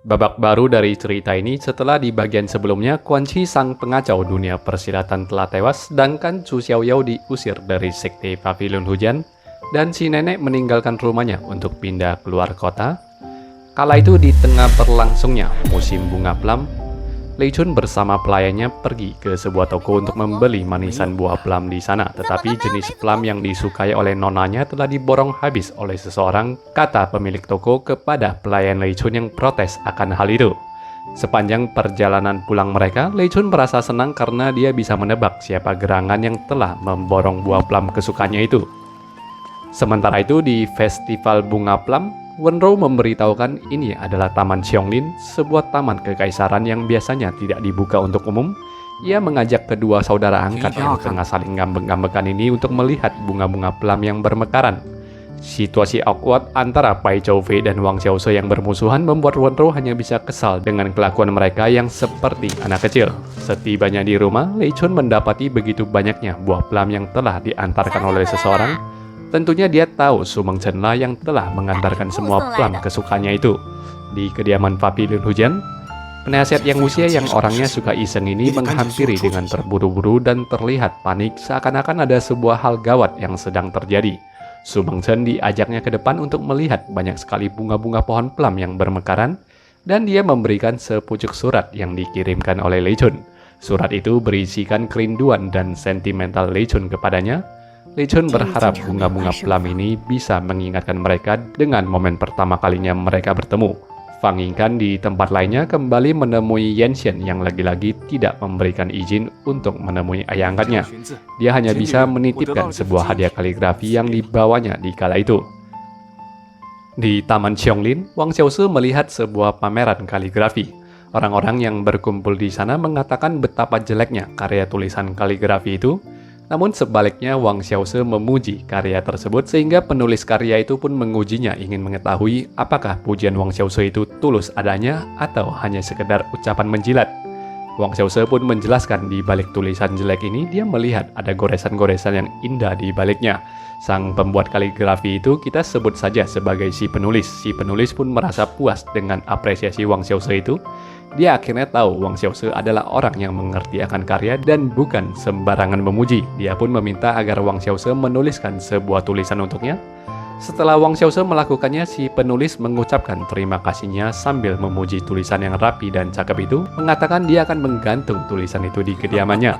Babak baru dari cerita ini setelah di bagian sebelumnya Quan Chi sang pengacau dunia persilatan telah tewas, sedangkan Chu Xiaoyao diusir dari sekte Pavilion Hujan dan si nenek meninggalkan rumahnya untuk pindah keluar kota. Kala itu di tengah berlangsungnya musim bunga plum, Lei Chun bersama pelayannya pergi ke sebuah toko untuk membeli manisan buah plum di sana, tetapi jenis plum yang disukai oleh nonanya telah diborong habis oleh seseorang, kata pemilik toko kepada pelayan Lei Chun yang protes akan hal itu. Sepanjang perjalanan pulang mereka, Lei Chun merasa senang karena dia bisa menebak siapa gerangan yang telah memborong buah plum kesukaannya itu. Sementara itu di festival bunga plum, Wenrou memberitahukan ini adalah Taman Xiongling, sebuah taman kekaisaran yang biasanya tidak dibuka untuk umum. Ia mengajak kedua saudara angkat yang tengah saling ngambek-ngambekan ini untuk melihat bunga-bunga plum yang bermekaran. Situasi awkward antara Pai Choufei dan Wang Xiaoze yang bermusuhan membuat Wenrou hanya bisa kesal dengan kelakuan mereka yang seperti anak kecil. Setibanya di rumah, Lei Chun mendapati begitu banyaknya buah plum yang telah diantarkan oleh seseorang. Tentunya dia tahu Su Mengchen lah yang telah mengantarkan semua plum kesukaannya itu. Di kediaman Pavilion Hujan, penasihat yang usia yang orangnya suka iseng ini menghampiri dengan terburu-buru dan terlihat panik seakan-akan ada sebuah hal gawat yang sedang terjadi. Su Mengchen diajaknya ke depan untuk melihat banyak sekali bunga-bunga pohon plum yang bermekaran, dan dia memberikan sepucuk surat yang dikirimkan oleh Lei Chun. Surat itu berisikan kerinduan dan sentimental Lei Chun kepadanya. Lei Chun berharap bunga-bunga plum ini bisa mengingatkan mereka dengan momen pertama kalinya mereka bertemu. Fang Yingkan di tempat lainnya kembali menemui Yan Xian yang lagi-lagi tidak memberikan izin untuk menemui ayah angkatnya. Dia hanya bisa menitipkan sebuah hadiah kaligrafi yang dibawanya di kala itu. Di Taman Xiongling, Wang Xiaoze melihat sebuah pameran kaligrafi. Orang-orang yang berkumpul di sana mengatakan betapa jeleknya karya tulisan kaligrafi itu. Namun sebaliknya Wang Xiaoze memuji karya tersebut sehingga penulis karya itu pun mengujinya ingin mengetahui apakah pujian Wang Xiaoze itu tulus adanya atau hanya sekedar ucapan menjilat. Wang Xiaoze pun menjelaskan di balik tulisan jelek ini dia melihat ada goresan-goresan yang indah di baliknya. Sang pembuat kaligrafi itu kita sebut saja sebagai si penulis. Si penulis pun merasa puas dengan apresiasi Wang Xiaoze itu. Dia akhirnya tahu Wang Xiaoze adalah orang yang mengerti akan karya dan bukan sembarangan memuji. Dia pun meminta agar Wang Xiaoze menuliskan sebuah tulisan untuknya. Setelah Wang Xiaoze melakukannya, si penulis mengucapkan terima kasihnya sambil memuji tulisan yang rapi dan cakep itu, mengatakan dia akan menggantung tulisan itu di kediamannya.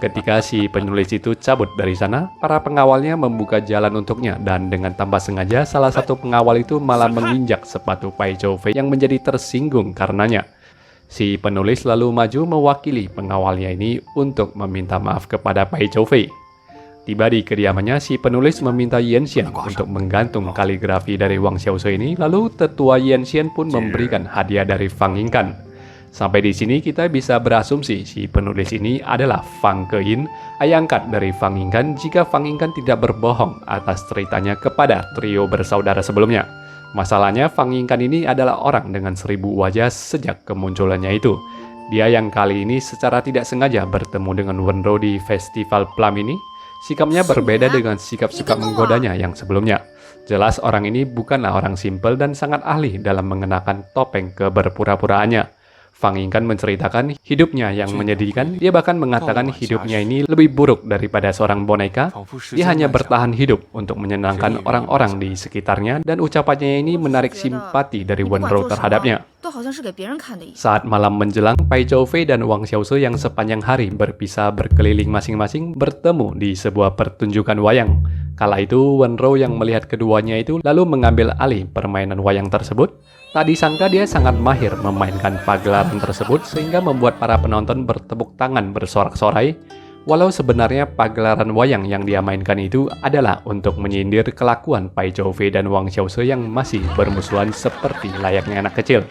Ketika si penulis itu cabut dari sana, para pengawalnya membuka jalan untuknya dan dengan tanpa sengaja salah satu pengawal itu malah menginjak sepatu Pai Choufei yang menjadi tersinggung karenanya. Si penulis lalu maju mewakili pengawalnya ini untuk meminta maaf kepada Pai Choufei. Tiba di kediamannya, si penulis meminta Yan Xian untuk menggantung kaligrafi dari Wang Xiaoze ini, lalu tetua Yan Xian pun memberikan hadiah dari Fang Yingkan. Sampai di sini kita bisa berasumsi si penulis ini adalah Fang Keyin, ayah angkat dari Fang Yingkan jika Fang Yingkan tidak berbohong atas ceritanya kepada trio bersaudara sebelumnya. Masalahnya Fang Yingkan ini adalah orang dengan 1000 wajah sejak kemunculannya itu. Dia yang kali ini secara tidak sengaja bertemu dengan Wenrou di festival plum ini. Sikapnya berbeda dengan sikap-sikap menggodanya yang sebelumnya. Jelas orang ini bukanlah orang simpel dan sangat ahli dalam mengenakan topeng keberpura-puraannya. Fang Yingkan menceritakan hidupnya yang menyedihkan. Dia bahkan mengatakan hidupnya ini lebih buruk daripada seorang boneka. Dia hanya bertahan hidup untuk menyenangkan orang-orang di sekitarnya, dan ucapannya ini menarik simpati dari Wenrou terhadapnya. Saat malam menjelang, Pai Choufei dan Wang Xiaoze yang sepanjang hari berpisah berkeliling masing-masing bertemu di sebuah pertunjukan wayang. Kala itu Wenrou yang melihat keduanya itu lalu mengambil alih permainan wayang tersebut. Tak disangka dia sangat mahir memainkan pagelaran tersebut sehingga membuat para penonton bertepuk tangan bersorak-sorai. Walau sebenarnya pagelaran wayang yang dia mainkan itu adalah untuk menyindir kelakuan Pai Choufei dan Wang Xiaoze yang masih bermusuhan seperti layaknya anak kecil.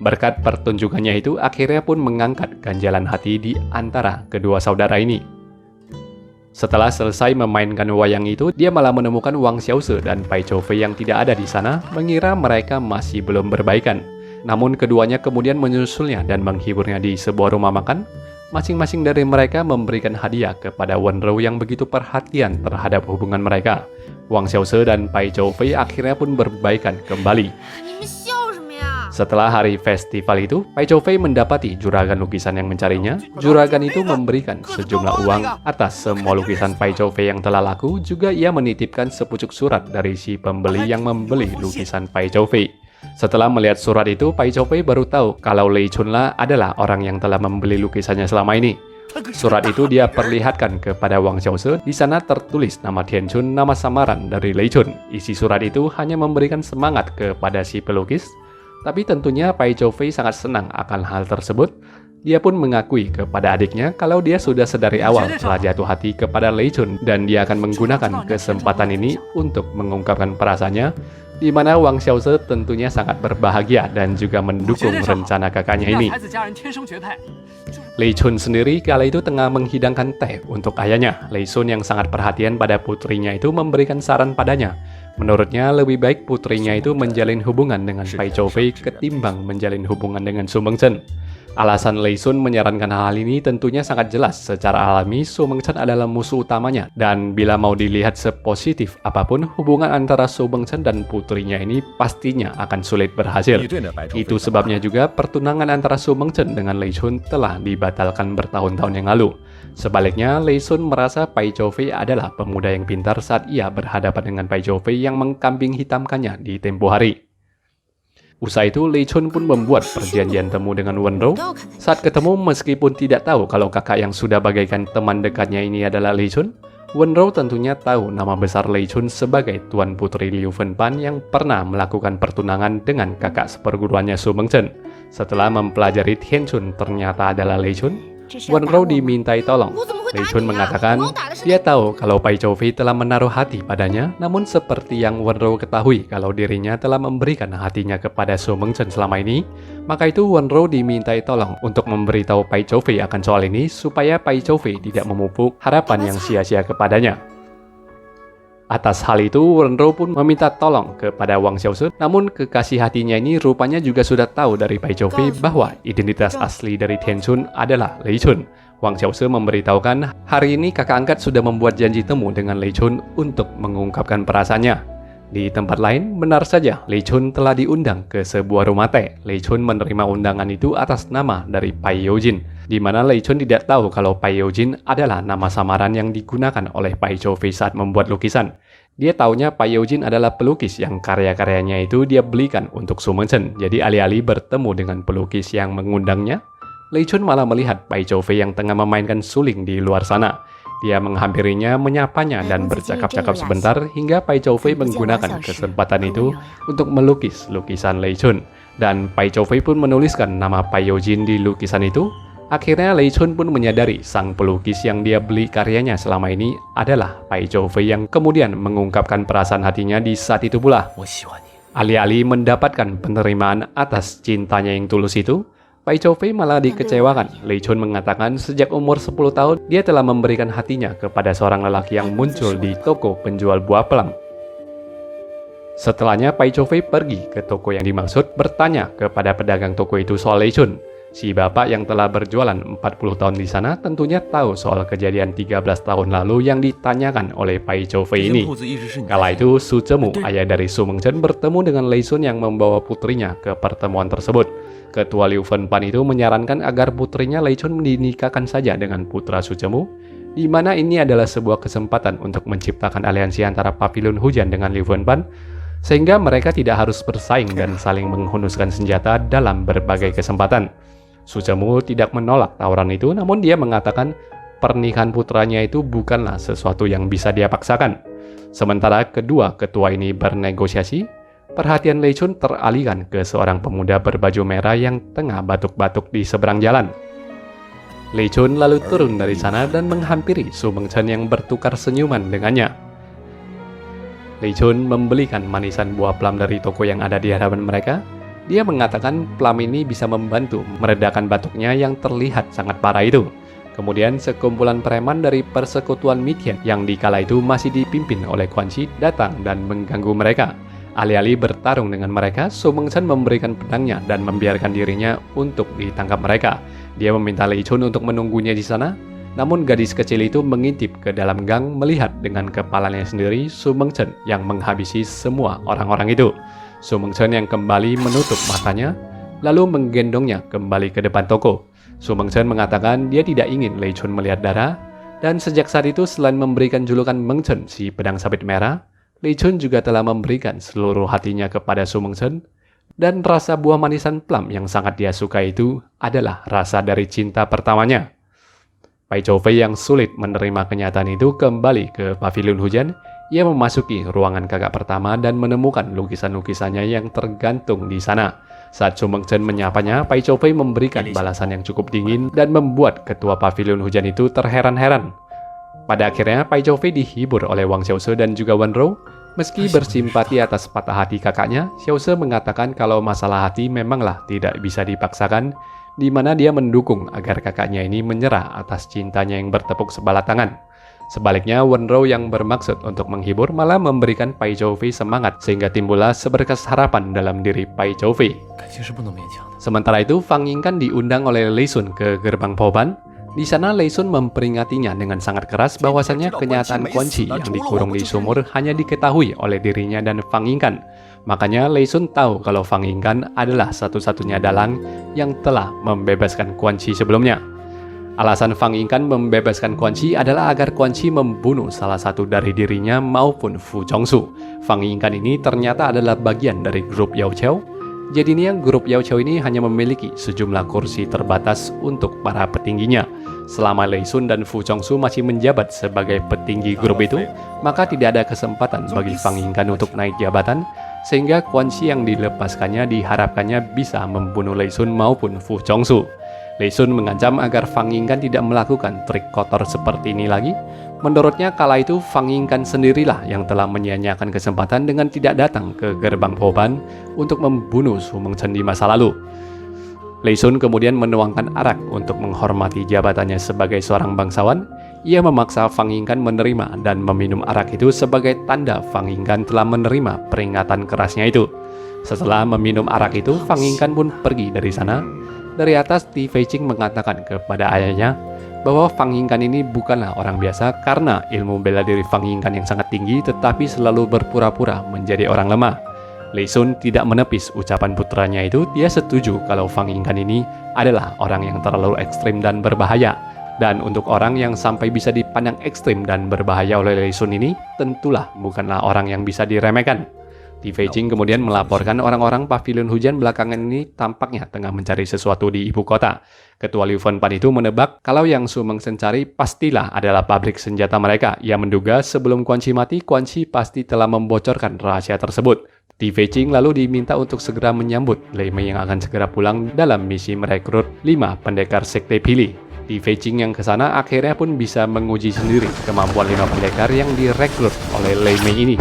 Berkat pertunjukannya itu akhirnya pun mengangkat ganjalan hati di antara kedua saudara ini. Setelah selesai memainkan wayang itu, dia malah menemukan Wang Xiaoze dan Pai Choufei yang tidak ada di sana, mengira mereka masih belum berbaikan. Namun keduanya kemudian menyusulnya dan menghiburnya di sebuah rumah makan. Masing-masing dari mereka memberikan hadiah kepada Wenrou yang begitu perhatian terhadap hubungan mereka. Wang Xiaoze dan Pai Choufei akhirnya pun berbaikan kembali. Setelah hari festival itu, Pai Chou-fei mendapati juragan lukisan yang mencarinya. Juragan itu memberikan sejumlah uang atas semua lukisan Pai Chou-fei yang telah laku. Juga ia menitipkan sepucuk surat dari si pembeli yang membeli lukisan Pai Chou-fei. Setelah melihat surat itu, Pai Chou-fei baru tahu kalau Lei Chunla adalah orang yang telah membeli lukisannya selama ini. Surat itu dia perlihatkan kepada Wang Xiaoze. Di sana tertulis nama Tian Chun, nama samaran dari Lei Chun. Isi surat itu hanya memberikan semangat kepada si pelukis. Tapi tentunya Pai Chou-fei sangat senang akan hal tersebut. Dia pun mengakui kepada adiknya kalau dia sudah sedari awal telah jatuh hati kepada Lei Chun dan dia akan menggunakan kesempatan ini untuk mengungkapkan perasaannya, di mana Wang Xiaoze tentunya sangat berbahagia dan juga mendukung rencana kakaknya ini. Lei Chun sendiri kala itu tengah menghidangkan teh untuk ayahnya. Lei Chun yang sangat perhatian pada putrinya itu memberikan saran padanya. Menurutnya lebih baik putrinya itu menjalin hubungan dengan Pai Chou-fei ketimbang menjalin hubungan dengan Su Mengchen. Alasan Lei Chun menyarankan hal ini tentunya sangat jelas. Secara alami, Su Mengchen adalah musuh utamanya. Dan bila mau dilihat sepositif apapun, hubungan antara Su Mengchen dan putrinya ini pastinya akan sulit berhasil. Itu sebabnya juga pertunangan antara Su Mengchen dengan Lei Chun telah dibatalkan bertahun-tahun yang lalu. Sebaliknya, Lei Chun merasa Pai Chou-fei adalah pemuda yang pintar saat ia berhadapan dengan Pai Chou-fei yang mengkambing hitamkannya di tempo hari. Usai itu, Lei Chun pun membuat perjanjian temu dengan Wen Rou. Saat ketemu, meskipun tidak tahu kalau kakak yang sudah bagaikan teman dekatnya ini adalah Lei Chun, Wen Rou tentunya tahu nama besar Lei Chun sebagai Tuan Putri Liu Fenpan yang pernah melakukan pertunangan dengan kakak seperguruannya Su Mengchen. Setelah mempelajari Tian Chun ternyata adalah Lei Chun, Wen Rou dimintai tolong. Lei Chun mengatakan dia tahu kalau Pai Chou-fei telah menaruh hati padanya, namun seperti yang Wen Rou ketahui kalau dirinya telah memberikan hatinya kepada Su Mengchen selama ini, maka itu Wen Rou dimintai tolong untuk memberitahu Pai Chou-fei akan soal ini supaya Pai Chou-fei tidak memupuk harapan yang sia-sia kepadanya. Atas hal itu, Wen Rou pun meminta tolong kepada Wang Xiaoze, namun kekasih hatinya ini rupanya juga sudah tahu dari Pai Chou-fei bahwa identitas asli dari Tian Chun adalah Lei Chun. Wang Xiaoze memberitahukan hari ini kakak angkat sudah membuat janji temu dengan Lei Chun untuk mengungkapkan perasaannya. Di tempat lain, benar saja Lei Chun telah diundang ke sebuah rumah teh. Lei Chun menerima undangan itu atas nama dari Pai Youjin, di mana Lei Chun tidak tahu kalau Pai Youjin adalah nama samaran yang digunakan oleh Pai Chou-fei saat membuat lukisan. Dia taunya Pai Youjin adalah pelukis yang karya-karyanya itu dia belikan untuk Su Mengchen. Jadi alih-alih bertemu dengan pelukis yang mengundangnya, Lei Chun malah melihat Pai Chou-fei yang tengah memainkan suling di luar sana. Dia menghampirinya, menyapanya, dan bercakap-cakap sebentar hingga Pai Chou-fei menggunakan kesempatan itu untuk melukis lukisan Lei Chun. Dan Pai Chou-fei pun menuliskan nama Pai Youjin di lukisan itu. Akhirnya Lei Chun pun menyadari sang pelukis yang dia beli karyanya selama ini adalah Pai Chou-fei yang kemudian mengungkapkan perasaan hatinya di saat itu pula. Alih-alih mendapatkan penerimaan atas cintanya yang tulus itu, Pai Chou-fei malah dikecewakan. Lei Chun mengatakan sejak umur 10 tahun dia telah memberikan hatinya kepada seorang lelaki yang muncul di toko penjual buah pelang. Setelahnya Pai Chou-fei pergi ke toko yang dimaksud bertanya kepada pedagang toko itu soal Lei Chun. Si bapak yang telah berjualan 40 tahun di sana tentunya tahu soal kejadian 13 tahun lalu yang ditanyakan oleh Pai Chou-fei ini. Kala itu Su Zemu, ayah dari Su Mengchen, bertemu dengan Lei Chun yang membawa putrinya ke pertemuan tersebut. Ketua Liu Fenpan itu menyarankan agar putrinya Lei Chun dinikahkan saja dengan putra Su Zemu, di mana ini adalah sebuah kesempatan untuk menciptakan aliansi antara Pavilion Hujan dengan Liu Fenpan, sehingga mereka tidak harus bersaing dan saling menghunuskan senjata dalam berbagai kesempatan. Su Zemu tidak menolak tawaran itu, namun dia mengatakan pernikahan putranya itu bukanlah sesuatu yang bisa dia paksakan. Sementara kedua ketua ini bernegosiasi, perhatian Lei Chun teralihkan ke seorang pemuda berbaju merah yang tengah batuk-batuk di seberang jalan. Lei Chun lalu turun dari sana dan menghampiri Su Mengchen yang bertukar senyuman dengannya. Lei Chun membelikan manisan buah plum dari toko yang ada di hadapan mereka. Dia mengatakan plum ini bisa membantu meredakan batuknya yang terlihat sangat parah itu. Kemudian sekumpulan preman dari persekutuan Mithian yang dikala itu masih dipimpin oleh Quan Chi datang dan mengganggu mereka. Alih-alih bertarung dengan mereka, Su Mengchen memberikan pedangnya dan membiarkan dirinya untuk ditangkap mereka. Dia meminta Lei Chun untuk menunggunya di sana. Namun gadis kecil itu mengintip ke dalam gang melihat dengan kepalanya sendiri Su Mengchen yang menghabisi semua orang-orang itu. Su Mengchen yang kembali menutup matanya lalu menggendongnya kembali ke depan toko. Su Mengchen mengatakan dia tidak ingin Lei Chun melihat darah, dan sejak saat itu selain memberikan julukan Mengchen si pedang sabit merah, Lei Chun juga telah memberikan seluruh hatinya kepada Su Mengchen, dan rasa buah manisan plum yang sangat dia suka itu adalah rasa dari cinta pertamanya. Pai Choufei yang sulit menerima kenyataan itu kembali ke pavilion hujan. Ia memasuki ruangan kakak pertama dan menemukan lukisan-lukisannya yang tergantung di sana. Saat Su Mengchen menyapanya, Pai Choufei memberikan balasan yang cukup dingin dan membuat ketua pavilion hujan itu terheran-heran. Pada akhirnya, Pai Choufei dihibur oleh Wang Xiaoze dan juga Wen Rou. Meski bersimpati atas patah hati kakaknya, Xiaoze mengatakan kalau masalah hati memanglah tidak bisa dipaksakan, di mana dia mendukung agar kakaknya ini menyerah atas cintanya yang bertepuk sebelah tangan. Sebaliknya, Wen Rou yang bermaksud untuk menghibur malah memberikan Pai Choufei semangat sehingga timbullah seberkas harapan dalam diri Pai Choufei. Sementara itu, Fang Yingkan diundang oleh Lei Sun ke gerbang Poban. Di sana Lei Sun memperingatinya dengan sangat keras bahwasannya kenyataan Quan Chi yang dikurung di sumur hanya diketahui oleh dirinya dan Fang Yingkan. Makanya Lei Sun tahu kalau Fang Yingkan adalah satu-satunya dalang yang telah membebaskan Quan Chi sebelumnya. Alasan Fang Yingkan membebaskan Quan Chi adalah agar Quan Chi membunuh salah satu dari dirinya maupun Fu Zhongsu. Fang Yingkan ini ternyata adalah bagian dari grup Yao Qiao. Jadinya grup Yao Qiao ini hanya memiliki sejumlah kursi terbatas untuk para petingginya. Selama Lei Sun dan Fu Zhongsu masih menjabat sebagai petinggi grup itu, maka tidak ada kesempatan bagi Fang Yingkan untuk naik jabatan, sehingga Quan Chi yang dilepaskannya diharapkannya bisa membunuh Lei Sun maupun Fu Zhongsu. Lei Sun mengancam agar Fang Yingkan tidak melakukan trik kotor seperti ini lagi. Menurutnya kala itu Fang Yingkan sendirilah yang telah menyia-nyiakan kesempatan dengan tidak datang ke gerbang Poban untuk membunuh Su Mengchen di masa lalu. Lei Sun kemudian menuangkan arak untuk menghormati jabatannya sebagai seorang bangsawan. Ia memaksa Fang Yingkan menerima dan meminum arak itu sebagai tanda Fang Yingkan telah menerima peringatan kerasnya itu. Setelah meminum arak itu, Fang Yingkan pun pergi dari sana. Dari atas, Ti Feiqing mengatakan kepada ayahnya bahwa Fang Yingkan ini bukanlah orang biasa karena ilmu bela diri Fang Yingkan yang sangat tinggi tetapi selalu berpura-pura menjadi orang lemah. Lei Sun tidak menepis ucapan putranya itu. Dia setuju kalau Fang Yingkan ini adalah orang yang terlalu ekstrim dan berbahaya. Dan untuk orang yang sampai bisa dipandang ekstrim dan berbahaya oleh Lei Sun ini, tentulah bukanlah orang yang bisa diremehkan. Ti Feiqing kemudian melaporkan orang-orang pavilion hujan belakangan ini tampaknya tengah mencari sesuatu di ibu kota. Ketua Liu Fenpan itu menebak kalau yang Su Mengchen cari pastilah adalah pabrik senjata mereka. Ia menduga sebelum Quan Chi mati, Quan Chi pasti telah membocorkan rahasia tersebut. Ti Feiqing lalu diminta untuk segera menyambut Lei Mei yang akan segera pulang dalam misi merekrut 5 pendekar sekte Pili. Ti Feiqing yang kesana akhirnya pun bisa menguji sendiri kemampuan 5 pendekar yang direkrut oleh Lei Mei ini.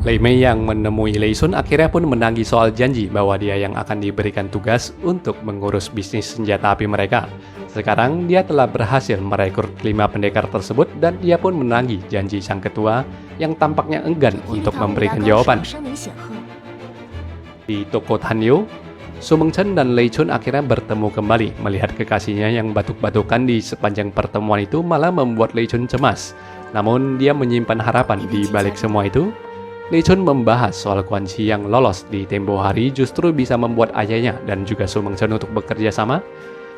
Lei Mei yang menemui Lei Sun akhirnya pun menagih soal janji bahwa dia yang akan diberikan tugas untuk mengurus bisnis senjata api mereka. Sekarang dia telah berhasil merekrut 5 pendekar tersebut dan dia pun menagih janji sang ketua yang tampaknya enggan untuk memberikan jawaban. Di toko Tanyo, Su Mengchen dan Lei Chun akhirnya bertemu kembali. Melihat kekasihnya yang batuk-batukan di sepanjang pertemuan itu malah membuat Lei Chun cemas. Namun dia menyimpan harapan di balik semua itu. Lei Chun membahas soal Quan Chi yang lolos di tempo hari justru bisa membuat ayahnya dan juga Su Mengchen untuk bekerja sama.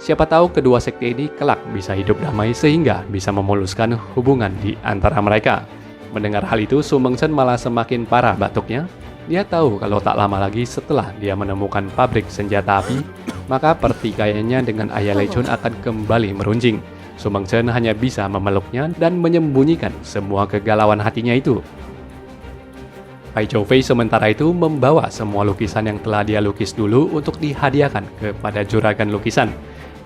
Siapa tahu kedua sekte ini kelak bisa hidup damai sehingga bisa memuluskan hubungan di antara mereka. Mendengar hal itu, Su Mengchen malah semakin parah batuknya. Dia tahu kalau tak lama lagi setelah dia menemukan pabrik senjata api, maka pertikaiannya dengan ayah Lei Chun akan kembali meruncing. Su Mengchen hanya bisa memeluknya dan menyembunyikan semua kegalauan hatinya itu. Pai Choufei sementara itu membawa semua lukisan yang telah dia lukis dulu untuk dihadiahkan kepada juragan lukisan.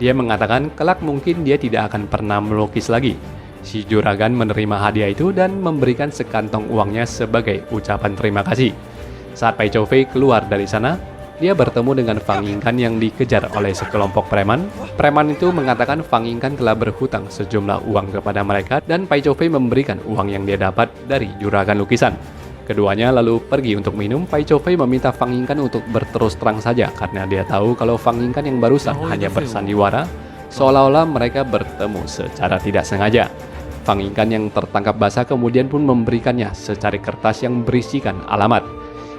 Dia mengatakan kelak mungkin dia tidak akan pernah melukis lagi. Si juragan menerima hadiah itu dan memberikan sekantong uangnya sebagai ucapan terima kasih. Saat Pai Choufei keluar dari sana, dia bertemu dengan Fang Yingkan yang dikejar oleh sekelompok preman. Preman itu mengatakan Fang Yingkan telah berhutang sejumlah uang kepada mereka dan Pai Choufei memberikan uang yang dia dapat dari juragan lukisan. Keduanya lalu pergi untuk minum. Pai Choufei meminta Fang Yingkan untuk berterus terang saja karena dia tahu kalau Fang Yingkan yang barusan hanya bersandiwara, seolah-olah mereka bertemu secara tidak sengaja. Fang Yingkan yang tertangkap basah kemudian pun memberikannya secari kertas yang berisikan alamat.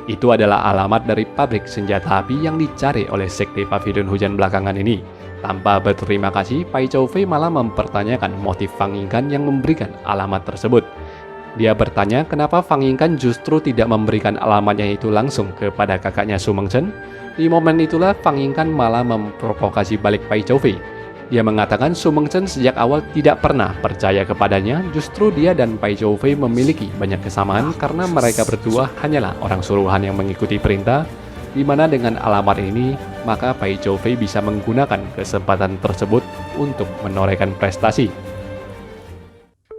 Itu adalah alamat dari pabrik senjata api yang dicari oleh Sekte Pavilion Hujan belakangan ini. Tanpa berterima kasih, Pai Choufei malah mempertanyakan motif Fang Yingkan yang memberikan alamat tersebut. Dia bertanya kenapa Fang Yingkan justru tidak memberikan alamatnya itu langsung kepada kakaknya Su Mengchen. Di momen itulah Fang Yingkan malah memprovokasi balik Pai Choufei. Dia mengatakan Su Mengchen sejak awal tidak pernah percaya kepadanya, justru dia dan Pai Choufei memiliki banyak kesamaan karena mereka berdua hanyalah orang suruhan yang mengikuti perintah, di mana dengan alamat ini, maka Pai Choufei bisa menggunakan kesempatan tersebut untuk menorehkan prestasi.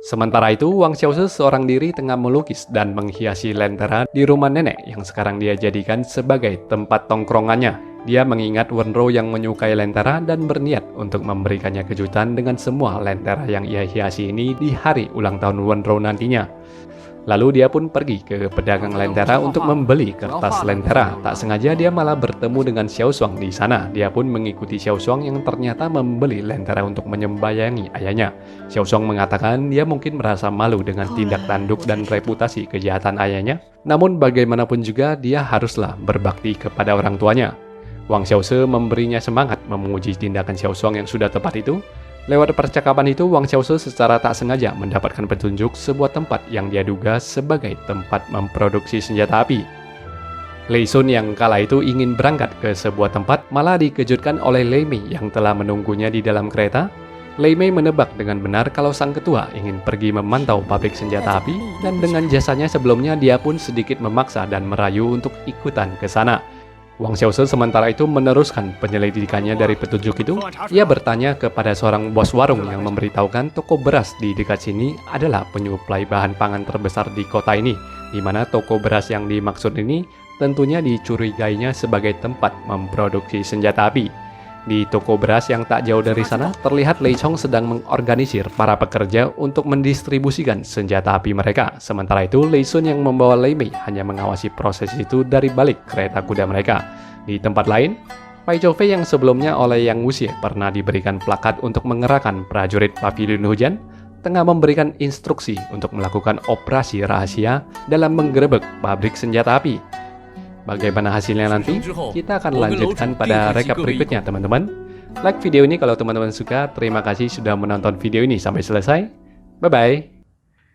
Sementara itu, Wang Xiaoze seorang diri tengah melukis dan menghiasi lentera di rumah nenek yang sekarang dia jadikan sebagai tempat tongkrongannya. Dia mengingat Wenrou yang menyukai lentera dan berniat untuk memberikannya kejutan dengan semua lentera yang ia hiasi ini di hari ulang tahun Wenrou nantinya. Lalu dia pun pergi ke pedagang lentera untuk membeli kertas lentera. Tak sengaja dia malah bertemu dengan Xiao Shuang di sana. Dia pun mengikuti Xiao Shuang yang ternyata membeli lentera untuk menyembayangi ayahnya. Xiao Shuang mengatakan dia mungkin merasa malu dengan tindak tanduk dan reputasi kejahatan ayahnya. Namun bagaimanapun juga dia haruslah berbakti kepada orang tuanya. Wang Xiaoze memberinya semangat memuji tindakan Xiao Shuang yang sudah tepat itu. Lewat percakapan itu, Wang Xiaoze secara tak sengaja mendapatkan petunjuk sebuah tempat yang dia duga sebagai tempat memproduksi senjata api. Lei Sun yang kala itu ingin berangkat ke sebuah tempat, malah dikejutkan oleh Lei Mei yang telah menunggunya di dalam kereta. Lei Mei menebak dengan benar kalau sang ketua ingin pergi memantau pabrik senjata api, dan dengan jasanya sebelumnya dia pun sedikit memaksa dan merayu untuk ikutan ke sana. Wang Xiaoze sementara itu meneruskan penyelidikannya dari petunjuk itu. Ia bertanya kepada seorang bos warung yang memberitahukan toko beras di dekat sini adalah penyuplai bahan pangan terbesar di kota ini, di mana toko beras yang dimaksud ini tentunya dicurigainya sebagai tempat memproduksi senjata api. Di toko beras yang tak jauh dari sana, terlihat Lei Chong sedang mengorganisir para pekerja untuk mendistribusikan senjata api mereka. Sementara itu, Lei Sun yang membawa Lei Mei hanya mengawasi proses itu dari balik kereta kuda mereka. Di tempat lain, Pai Choufei yang sebelumnya oleh Yang Wuxie pernah diberikan plakat untuk mengerahkan prajurit Pavilion Hujan, tengah memberikan instruksi untuk melakukan operasi rahasia dalam menggerebek pabrik senjata api. Bagaimana hasilnya nanti? Kita akan lanjutkan pada rekap berikutnya, teman-teman. Like video ini kalau teman-teman suka. Terima kasih sudah menonton video ini sampai selesai. Bye-bye.